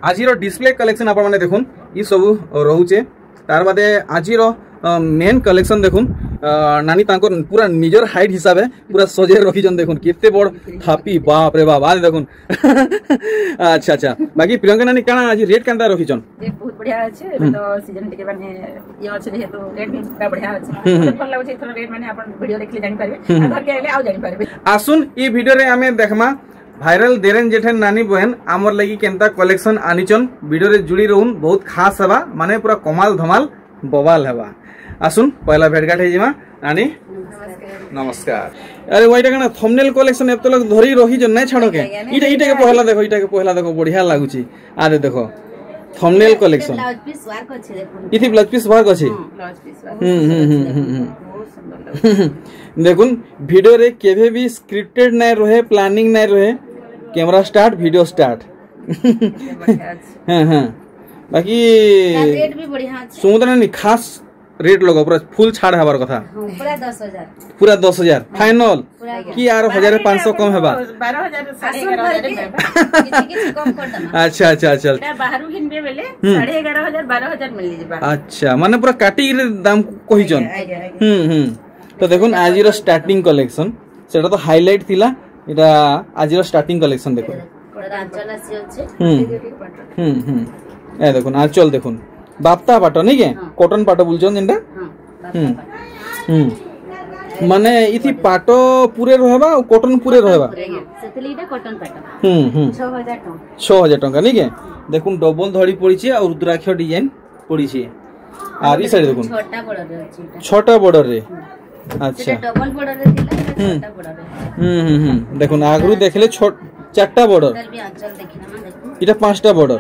आज display collection आप देखुन ये सब रोचे तार बादे आज मेन कलेक्शन देखुन नानी पूरा निजर हाइट हिसाब है पूरा सजे रखीन देखुन केते बड़ थापी बाप रे बाप आज देखुन अच्छा अच्छा बाकी प्रियंका नानी काना आज रेट केनता रखीन रेट बहुत बढ़िया अछि तो सीजन टिके माने ये अछि जे तो रेट भी पूरा बढ़िया अछि भल लागै छै थोड़ा रेट माने अपन वीडियो देखले जानि पारबे घर के आइले आउ जानि पारबे आसुन ई वीडियो रे हमें देखमा भाइराल देरेन जेठन नानी बहन आमर लगी केनता कलेक्शन आनिचन वीडियो रे जुड़ी रहून बहुत खास हवा माने पूरा कमाल धमाल बवाल हवा आसुन पहला भेटघाट है जिमा नानी नमस्कार अरे वहीटा कना थंबनेल कलेक्शन एत तक धरी रही जन नै छाड़ो के इटा के पहला देखो बढ़िया लागुची आदे देखो thumbnail collection blouse piece work अछि देखो इथि ब्लाउज पीस वर्क अछि ब्लाउज पीस बहुत सुंदर देखुन वीडियो रे केभे भी स्क्रिप्टेड नै रहे प्लानिंग नै रहे कैमरा स्टार्ट वीडियो स्टार्ट हां हां बाकी रेट भी बढ़िया अछि समुद्र नि खास रेट लगा पूरा फुल छाड़ हबार कथा पूरा 10000 फाइनल कि यार 1500 कम हेबा 12000 अच्छा अच्छा अच्छा एटा बाहरु हिनबे बेले 11500 12000 मिल जेबा अच्छा माने पूरा काटी दाम कहिजन तो देखुन आज रो स्टार्टिंग कलेक्शन सेटा तो हाईलाइट थिला एटा आज रो स्टार्टिंग कलेक्शन देखो आंचल आसी अछि ए देखुन आंचल देखुन बाप्ता पाट नहीं के कॉटन पाट बोलछन जेंटा माने इथि पाट पूरे रहबा और कॉटन पूरे रहबा सेतलीटा कॉटन पाट 6000 टका नहीं के देखुन डबल धड़ी पड़ी छी और रुद्राक्ष डिजाइन पड़ी छी आर ई साइड देखुन छोटा बॉर्डर रे अच्छा डबल बॉर्डर रे दिला छोटा बॉर्डर रे देखुन आगरु देखले चारटा बॉर्डर आंचल देखिना देखुन इटा पांचटा बॉर्डर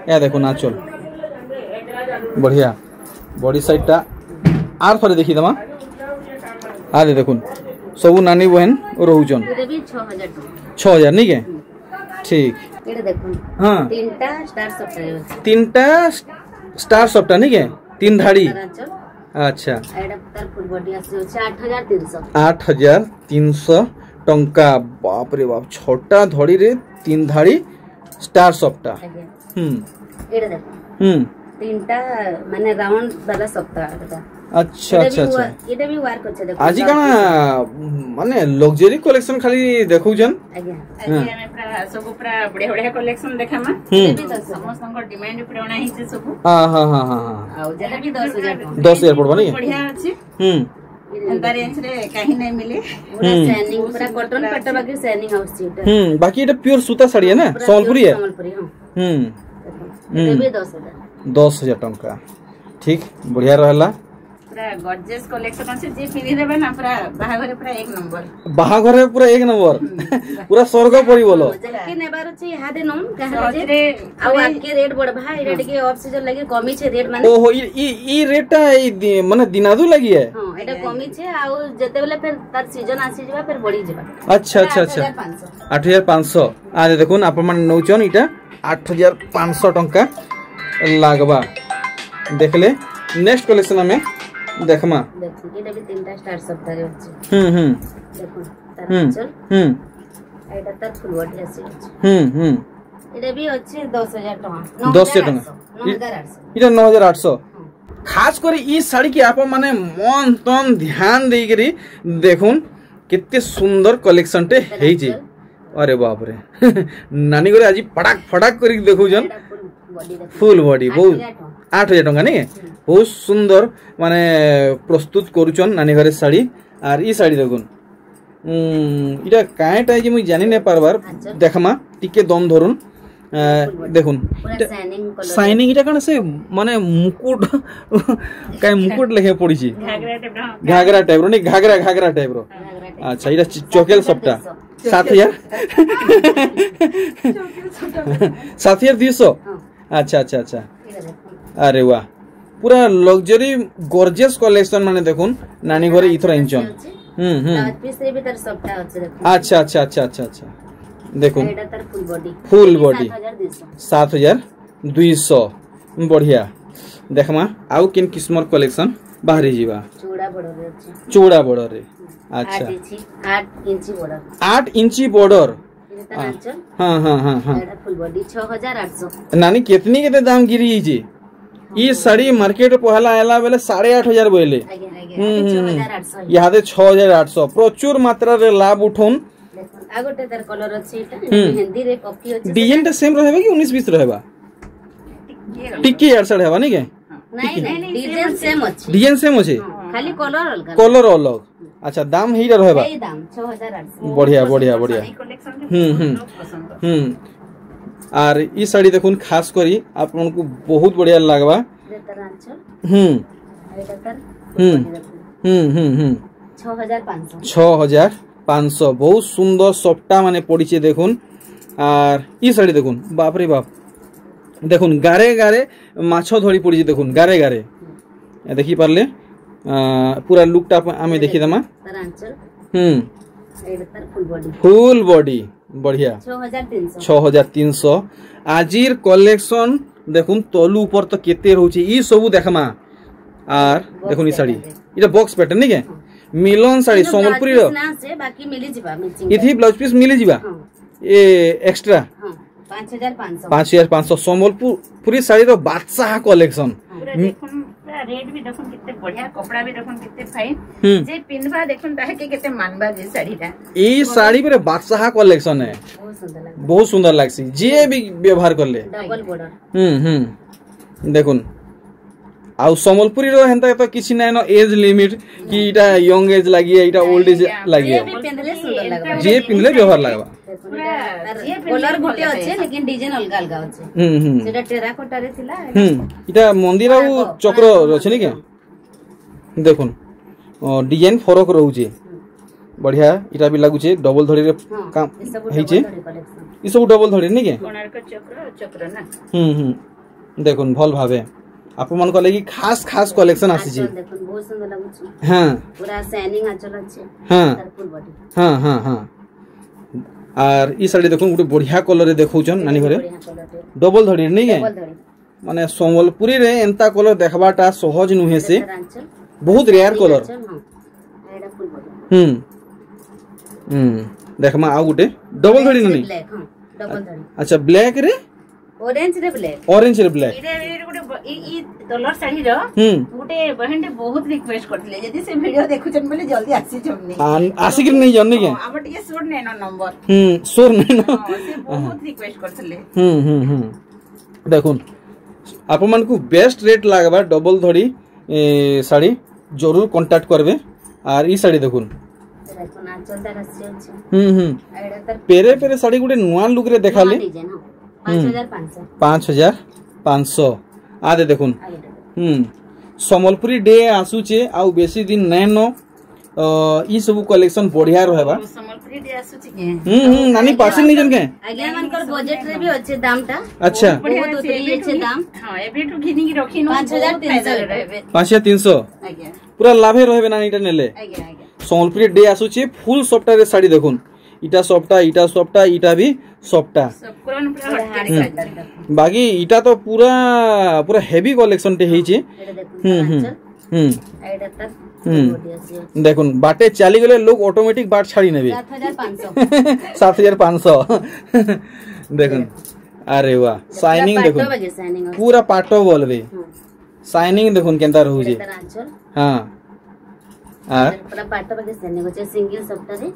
या देखुन आंचल बढ़िया बॉडी साइड टा आर थरे देखि दमा आदे देखुन सब नानी बहन रहउजन एते भी 6000 नहीं के ठीक एटे देखुन हां तीनटा स्टार सॉफ्ट नहीं के तीन धाड़ी अच्छा एटा तर फुल बॉडी आसी 8300 टंका बाप रे बाप छोटा धड़ी रे तीन धाड़ी स्टार सॉफ्ट एटे देखुन तीनटा माने राउंड वाला सप्ताह अच्छा अच्छा अच्छा एटा भी वर्क अछि देखो आज काना माने लग्जरी कलेक्शन खाली देखौ जन आज्ञा हमें पूरा सब पूरा बढ़िया बढ़िया कलेक्शन देखामा समस्त डिमांड पुराना ही से सब हां हां हां हां आ जेटा भी 10000 पड़बा नहीं बढ़िया अछि एंता रेंज रे काहे नहीं मिले पूरा सैनिंग पूरा कॉटन पट्टा बाकी सैनिंग हाउस एटा बाकी एटा प्योर सूता साड़ी है ना संबलपुरी है हां ये भी 10000 टंका ठीक बढ़िया रहला पूरा गॉर्जियस कलेक्शन আছে जे पिनी देबे ना पूरा बाहाघरे पूरा एक नंबर पूरा स्वर्ग पड़ी बोलो के नेबार छै हादे नम कहे रे आ आके रेट बढ़ भाई रेट के ऑफ सीजन लगे कमी छै रेट माने ओहो ई रेटटा माने दिनादु लगी है हां एटा कमी छै आ जते बेले फिर तार सीजन आसी जेबा फिर बढ़ी जेबा अच्छा अच्छा अच्छा 8500 आ देखुन आप मन नौचन इटा 8500 टंका लागबा देखले नेक्स्ट कलेक्शन में देखमा देखो एटा भी तीनटा स्टार सप्ताह रे अछि देखो तार चल एटा त फुल बॉडी अछि एटा भी अछि 10000 टका 10000 टका 9800 इटा 9800 खास कर ई साड़ी के आप माने मन तन ध्यान देई करी देखुन कितने सुंदर कलेक्शन टे हेई जे अरे बाप रे नानी करे आज फटाक फटाक करी देखौ जन फुल बॉडी बहुत 8000 टका नहीं बहुत सुंदर माने प्रस्तुत करूचन नानी घरे साड़ी आर ई साड़ी देखुन इटा काएटा जे मुई जानि नै पारबार देखमा टिके दम धरुन देखुन शाइनिंग इटा कन से माने मुकुट काय मुकुट लेखे पड़ी छी घाघरा टाइप रो नहीं घाघरा टाइप रो अच्छा इटा चोकेल सबटा 7200 अच्छा अच्छा अच्छा अरे वाह पूरा लग्जरी गॉर्जियस कलेक्शन माने देखुन नानी घरे इथरा इंचन पीस रे भीतर सबटा अछि देखुन अच्छा अच्छा अच्छा अच्छा अच्छा देखुन एटा तर फुल बॉडी 7200 बढ़िया देखमा आउ किन किस्मर कलेक्शन बाहरी जीवा चूड़ा बॉर्डर रे अच्छा 8 इंची बॉर्डर हाँ हाँ हाँ हाँ फुल बॉडी 6800 नानी कितनी केते दाम गिरी जे ई साड़ी मार्केट पहला आला बेले 8500 बोले यहाँ 6800 प्रचुर मात्रा रे लाभ उठोन आगोटे तार कलर अछि एटा मेहंदी रे कॉपी अछि डिजाइन टा सेम रहबा कि 19-20 रहबा टिक्की यार साड़ी हवा नहीं के नहीं नहीं डिजाइन सेम अछि डिजाइन सेम अछि खाली कलर अलग अच्छा दाम ही रहबा ए दाम 6800 बढ़िया बढ़िया बढ़िया आर ई साड़ी देखुन खास करी आपन को बहुत बढ़िया लागबा 6500 बहुत सुंदर सफ्टा माने पड़ीचे देखुन आर ई साड़ी देखुन बाप रे बाप देखुन गारे गारे माछो धरी पड़ी देखुन गारे गारे देखि पारले पूरा लुकटा आमे देखि दमा फुल बॉडी बढ़िया 6300 आजिर कलेक्शन देखुन तलु ऊपर तो केते रहउची ई सबु देखमा आर देखुन ई साड़ी इटा बॉक्स पैटर्न नहीं के मिलन साड़ी संबलपुरी रो बाकी मिली जिबा इथि ब्लाउज पीस मिली जिबा ए एक्स्ट्रा 5500 संबलपुरी साड़ी रो बादशाह कलेक्शन देखुन रेट भी देखुन कितने बढ़िया कपड़ा भी देखुन कितने फाइन जे पिनबा देखुन ताहे के कितने मानबा जे साड़ीटा ई साड़ी पे बादशाह कलेक्शन है बहुत सुंदर लागसी जे भी व्यवहार करले डबल बॉर्डर देखुन आउ संबलपुरी रो हेंता तो किछि नै न एज लिमिट कि इटा यंग एज लागि इटा ओल्ड एज लागि जे पिनले व्यवहार लागबा कलर गुटे अछि लेकिन डिजाइन अलग अलग अछि सेटा टेराकोटा रे थिला इटा मंदिर आउ चक्र अछि नि के देखुन डिजाइन फरक रहउचे बढ़िया इटा भी लागुचे डबल धड़ी रे काम हेचे ई सब डबल धड़ी नि के कोणार्क चक्र ना देखुन भल भावे आप मन को लगी खास खास कलेक्शन आसी छी देखुन बहुत सुंदर लागु छी हां पूरा शाइनिंग आचल अछि हां फुल बॉडी हां हां हां आर ई साड़ी देखुन गुटे बढ़िया कलर रे देखौछन नानी घरे डबल धड़ी नहीं है माने संबलपुरी रे एंता कलर देखबाटा सहज नुहे से बहुत रेयर कलर देखमा आ गुटे डबल धड़ी नहीं डबल धड़ी अच्छा ब्लैक रे ऑरेंज रे ब्लैक इरे गुटे ई कलर साड़ी रो गुटे बहनटे बहुत रिक्वेस्ट करथिले यदि से वीडियो देखुछन बोले जल्दी आसी जमनी आसी कि नहीं जन्नी के हमर टिके सोर नै न नंबर सोर नै न से बहुत रिक्वेस्ट करथिले देखुन आप मन को बेस्ट रेट लागबा डबल धड़ी साड़ी जरूर कांटेक्ट करबे आर ई साड़ी देखुन देखुन आचल ता रसी अछि पेरे पेरे साड़ी गुटे नुआ लुक रे देखाले 5500 आदे देखुन संबलपुरी डे आसुचे आउ बेसी दिन नैनो ई सब कलेक्शन बढ़िया रहबा संबलपुरी डे आसुचे के नानी पासे नहीं जन के आज्ञा मानकर बजट रे भी अच्छे दामटा अच्छा बहुत उतरी अच्छे दाम हां एबे तो घिनी की रखिनो 5300 रहबे 5300 आज्ञा पूरा लाभे रहबे नानी इटा नेले आज्ञा संबलपुरी डे आसुचे फुल सॉफ्टवेयर साड़ी देखुन इटा सॉफ्टा इटा भी सॉफ्टा बाकी इटा तो पूरा पूरा हेवी कलेक्शन टे हेचे देखुन बाटे चली गले लोग ऑटोमेटिक बाट छाड़ी नेबे 7500 देखुन अरे वाह शाइनिंग देखुन पूरा पाटो बोलबे शाइनिंग देखुन केनता रहू जे हां आ पूरा पाटो बगे शाइनिंग होचे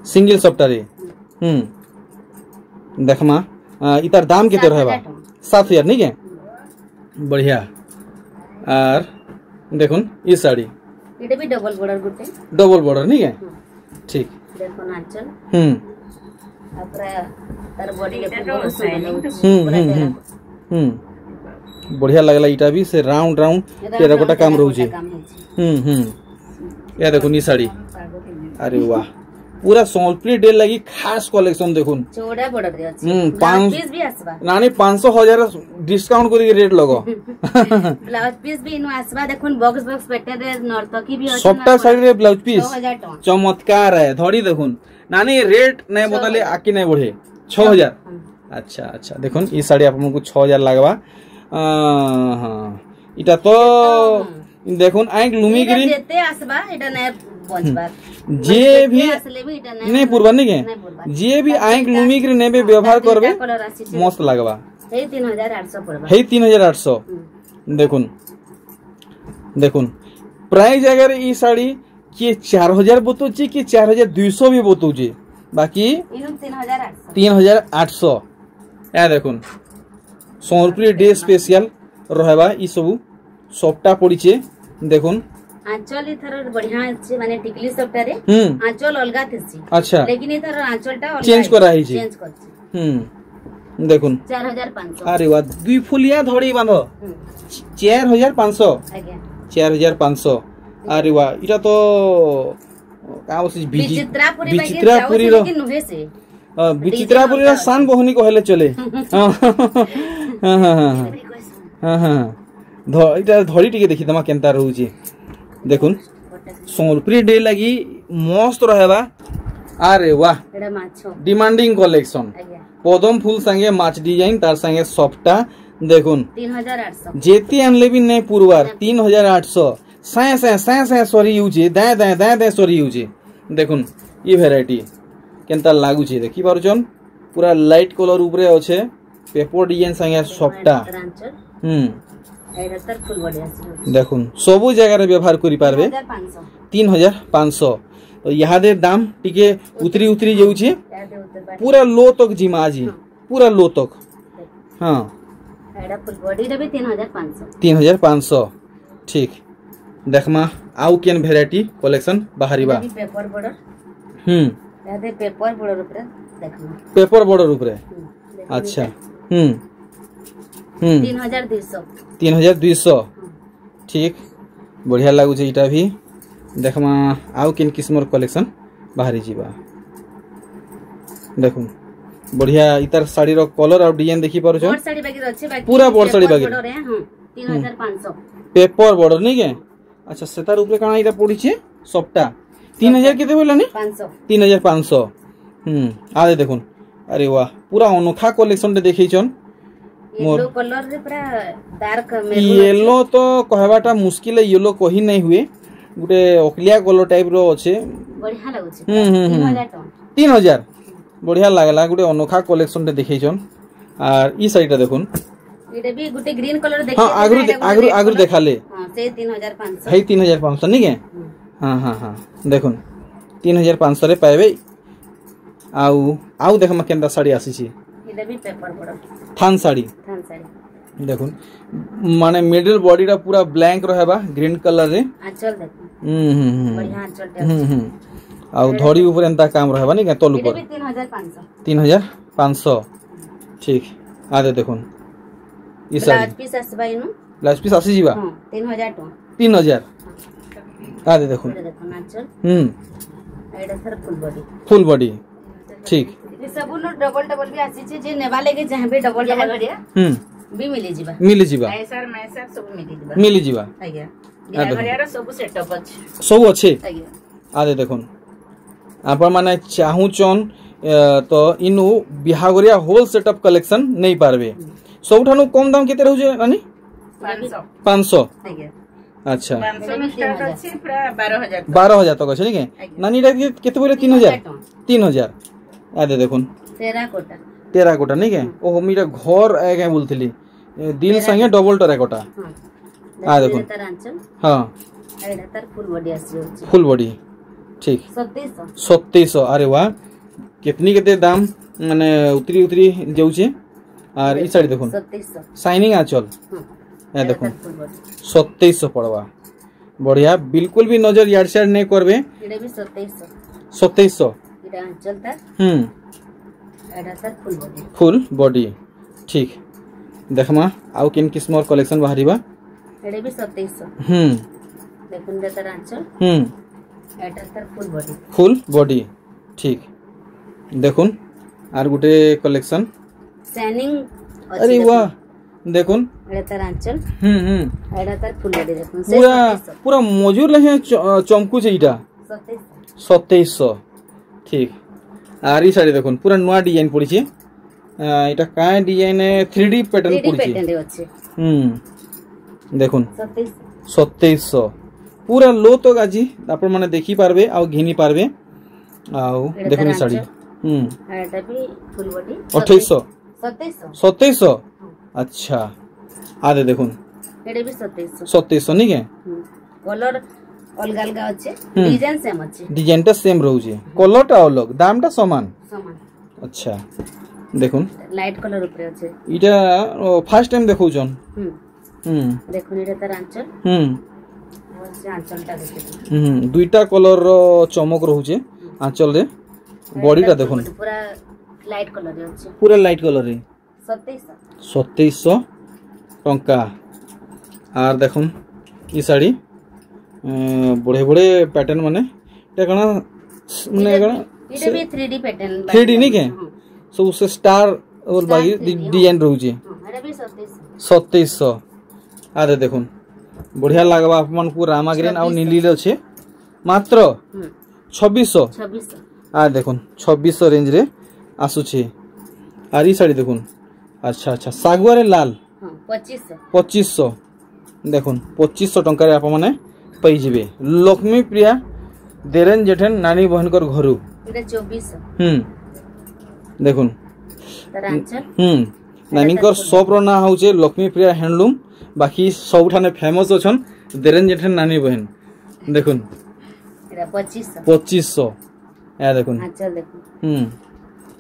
सिंगल सॉफ्टा रे देखमा इतार दाम केते रहबा 7000 नहीं के बढ़िया आर देखुन ई साड़ी इटे भी डबल बॉर्डर नहीं के ठीक देखो नाचल अपरा तार बॉडी बढ़िया लागला इटा भी से राउंड टेराकोटा काम रहू जे या देखुन ई साड़ी अरे वाह पूरा संबलपुरी डे लगी खास कलेक्शन देखुन चौड़ा बॉर्डर रे अछि ब्लाउज पीस भी आसबा नानी 500,000 डिस्काउंट करी रेट लगो ब्लाउज पीस भी इनो आसबा देखुन बॉक्स पैटर्न रे नर्तकी भी अछि सबटा साड़ी रे ब्लाउज पीस चमत्कार है धड़ी देखुन नानी रेट नै बतले आकी नै बढ़े 6000 अच्छा अच्छा देखुन ई साड़ी आपन को 6000 लागबा हां इटा तो देखुन आइक लुमी गिरी जेते आसबा एटा नै जे भी नहीं पूर्वा नहीं के जे भी आंख लुमिक रे नेबे व्यवहार करबे मस्त लागबा हे 3800 पड़बा हे 3800 देखुन देखुन प्राइस अगर ई साड़ी के 4000 बतौची कि 4200 भी बतौची बाकी 3800 या देखुन सोनपुरी डे स्पेशल रहबा ई सब सबटा पड़ीचे देखुन आंचल इथर बढ़िया अछि माने टिकली सबटा रे आंचल अलगा थेसी अच्छा लेकिन इथर आंचलटा अलगा चेंज करा ही छी चेंज करछि देखुन 4500 अरे वाह दुई फुलिया धड़ी बांधो 4500 आज्ञा 4500 अरे वाह इटा तो का बस विचित्रापुरी विचित्रापुरी रो लेकिन नुहे से विचित्रापुरी रो शान बहनी कहले चले हां हां हां इटा धड़ी टिके देखि तमा केनता रहउची देखुन सोनपुरी डे लगी मस्त रहबा अरे वाह एडा माछो डिमांडिंग कलेक्शन पदम फूल संगे माछ डिजाइन तार संगे सॉफ्टा देखुन 3800 जेती आनले भी नहीं पुरवार 3800 साए साए साए साए सॉरी यूजे दाए दाए दाए दाए सॉरी यूजे देखुन ये वैरायटी केनता लागु छे देखि पारुचन पूरा लाइट कलर ऊपरे अछि पेपर डिजाइन संगे सॉफ्टा एडा तर फुल बढ़िया से देखुन सबु जगह रे व्यवहार करि पारबे 3500 तो यहाँ दे दाम टिके उतरी उतरी जाऊ छे पूरा लो तक जिमा जी पूरा लो तक हाँ एडा फुल बॉडी रे भी 3500 3500 ठीक देखमा आउ केन वैरायटी कलेक्शन बाहरीबा पेपर बॉर्डर यादे पेपर बॉर्डर ऊपर देखना पेपर बॉर्डर ऊपर अच्छा 3200 ठीक बढ़िया लागू छे इटा भी देखमा आउ केन किस्मर कलेक्शन बाहरी जीवा देखो बढ़िया इतार साड़ी रो कलर और डिजाइन देखि पारो छ साड़ी बाकी अछि बाकी पूरा बोर्ड साड़ी बाकी 3500 पेपर बॉर्डर नहीं के अच्छा सेतार ऊपर काना इटा पड़ी छे सबटा 3000 केते बोलनी 500 3500 आदे देखुन अरे वाह पूरा अनोखा कलेक्शन दे देखै छन येलो कलर रे पूरा डार्क येलो तो कहबाटा मुश्किल है येलो कहि नहीं हुए गुटे ओकलिया कलर टाइप रो अछि बढ़िया लागु छै 3000 बढ़िया लागला गुटे अनोखा कलेक्शन दे देखै छन और ई साइडटा देखुन एटा भी गुटे ग्रीन कलर देखै हां आगु देखाले हां से 3500 है 3500 नहीं के हां हां हां देखुन 3500 रे पाएबे आउ देखमा केनता साड़ी आसी छी एटा भी पेपर बॉर्डर थान साड़ी देखुन माने मिडिल बॉडीटा पूरा ब्लैंक रहबा ग्रीन कलर रे आंचल देखो बढ़िया आंचल आउ धड़ी ऊपर एंता काम रहबा नहीं के तोल ऊपर 3500 ठीक आदे देखुन ई साड़ी पीस आसबाइनु ब्लाउज पीस आसी जीवा हां 3000 टका 3000 आदे देखुन देखो आंचल एडा सर फुल बॉडी ठीक सब नो डबल भी आसी छै जे नेबा लेके जहां पे डबल बढ़िया भी मिली जीवा सर मैं सर सब मिली जीवा आज्ञा बिना सब सेटअप अछि सब अछि आज्ञा आदे देखुन आपण माने चाहू चन तो इनु बिहागरिया होल सेटअप कलेक्शन नहीं पारबे सबठानु कम दाम केते रहउ जे रानी 500 आज्ञा अच्छा 500 में स्टार्ट अछि पूरा 12000 तक अछि नहीं नानी रे केते बोले 3000 आदे देखुन टेराकोटा नहीं के ओ मीरा घर आगे बोलथली दिल संगे डबल टेराकोटा आ देखुन हां एडा तर फुल बॉडी आसी फुल बॉडी ठीक 2700 अरे वाह कितनी केते दाम माने उतरी उतरी जाउ छे और ई साइड देखुन 2700 शाइनिंग आंचल ए देखुन 2700 पड़वा बढ़िया बिल्कुल भी नजर याड साइड नहीं करबे एडा भी 2700 एडा आंचल तर एडा तर फुल बॉडी ठीक देखमा आउ किन किस्मर कलेक्शन बाहरीबा एडा भी 2700 देखुन दे तर आंचल एडा तर फुल बॉडी ठीक देखुन आर गुटे कलेक्शन शाइनिंग अरे वाह देखुन एडा तर आंचल एडा तर फुल बॉडी देखुन पूरा मजूर लहे चमकू छै इटा 2700 ठीक आर ई साड़ी देखुन पूरा नया डिजाइन पड़ी छै इटा काय डिजाइन 3D पैटर्न पड़ी छै अछि देखुन 2700 पूरा लो तक आज आपण माने देखि पारबे आ घिनी पारबे आ देखो साड़ी एटा भी फुल बॉडी 2800 2700 अच्छा आदे देखो एटा भी 2700 नहीं के कलर अलग अलग अच्छे डिजाइन सेम अच्छे डिजाइन टा सेम रहू छे कलर टा अलग दाम टा समान अच्छा देखुन लाइट कलर ऊपर अच्छे इटा फर्स्ट टाइम देखौ जन देखुन इटा तार आंचल आंचल टा देखि दुईटा कलर रो चमक रहू छे आंचल रे बॉडी टा देखुन पूरा लाइट कलर रे अच्छे पूरा लाइट कलर रे 2700 टंका आर देखुन ई साड़ी बड़े बड़े पैटर्न माने एटा कना माने कना इटा भी 3D पैटर्न 3D नहीं के सब से स्टार और बाकी डिजाइन रहू छे एटा भी 2700 आरे देखुन बढ़िया लागबा अपन पूरा रामा ग्रीन आ नीली रे छे मात्र 2600 आ देखुन 2600 रेंज रे आसु छे आरी साड़ी देखुन अच्छा अच्छा सागुआ रे लाल 2500 देखुन 2500 टंका रे आप माने पई जिबे लक्ष्मी प्रिया देरेन जेठन नानी बहन कर घरु एटा 2400 देखुन तार आंचल नानी कर शॉप रो ना होचे लक्ष्मी प्रिया हैंडलूम बाकी सबठाने फेमस अछन देरेन जेठन नानी बहन देखुन एटा 2500 या देखुन आंचल देखुन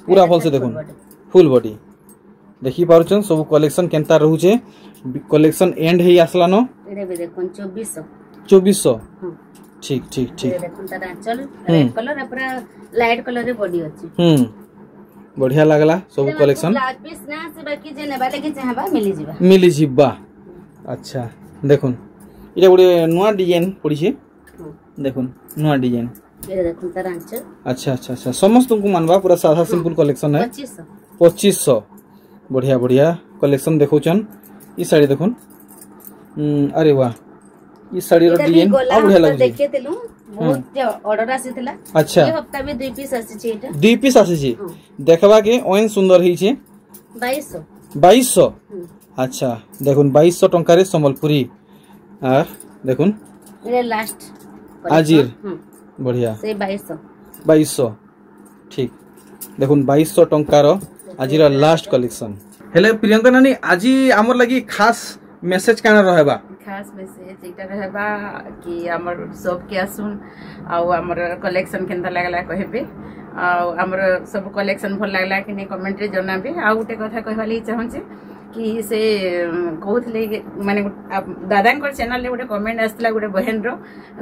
पूरा फल से देखुन फुल बॉडी देखि पारुछन सब कलेक्शन केनता रहू छे कलेक्शन एंड हेई आसला न एटा भी देखुन 2400 ठीक ठीक ठीक देखुन तार आंचल रेड कलर पूरा लाइट कलर रे बॉडी अछि बढ़िया लागला सब कलेक्शन ब्लाउज पीस ना से बाकी जे नेबा लगे चाहबा मिली जिबा अच्छा देखुन इटा गुडे नुवा डिजाइन पड़ी छे देखुन नुवा डिजाइन एटा देखुन तार आंचल अच्छा अच्छा अच्छा समस्त को मानबा पूरा सादा सिंपल कलेक्शन है 2500 बढ़िया बढ़िया कलेक्शन देखौचन ई साड़ी देखुन अरे वाह ई साड़ी रो डिजाइन आ बढ़िया लागे देखे तेलु बहुत ऑर्डर आसीतला अच्छा ए हफ्ता भी 2 पीस आसी छे एटा 2 पीस आसी छे देखबा के ओइन सुंदर ही छे 2200 अच्छा देखुन 2200 टंका रे संबलपुरी आर देखुन ये लास्ट आजिर बढ़िया से 2200 ठीक देखुन 2200 टंका रो आजिर लास्ट कलेक्शन हेले प्रियंका नानी आजी हमर लागि खास मेसेज काना रहबा खास मेसेज एटा रहबा कि हमर सब के आसुन आ हमर कलेक्शन केनता लागला कहबे आ हमर सब कलेक्शन भल लागला कि नै कमेंट रे जनाबे आ उटे कथा कहवाली चाहन छे कि से कहथले माने दादा चैनल ले गोटे कमेंट आसला गोटे बहन रो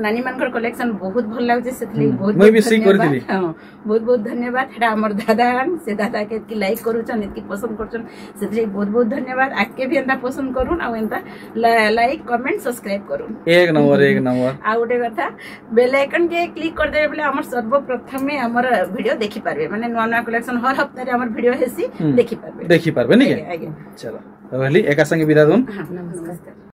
नानी मानकर कलेक्शन बहुत भल लागजे सेतले बहुत मैं भी सीख करथि बहुत बहुत धन्यवाद हेडा हमर दादा से दादा के की लाइक करूछन इतकी पसंद करछन सेतले बहुत बहुत धन्यवाद आके भी एंता पसंद करून आ एंता लाइक कमेंट सब्सक्राइब करून एक नंबर आ गोटे कथा बेल आइकन के क्लिक कर देबे बोले हमर सर्वप्रथमे हमर वीडियो देखि पारबे माने नवा नवा कलेक्शन हर हफ्ता रे हमर वीडियो हेसी देखि पारबे नहीं के चलो रहली एका संगे विदा दून नमस्कार।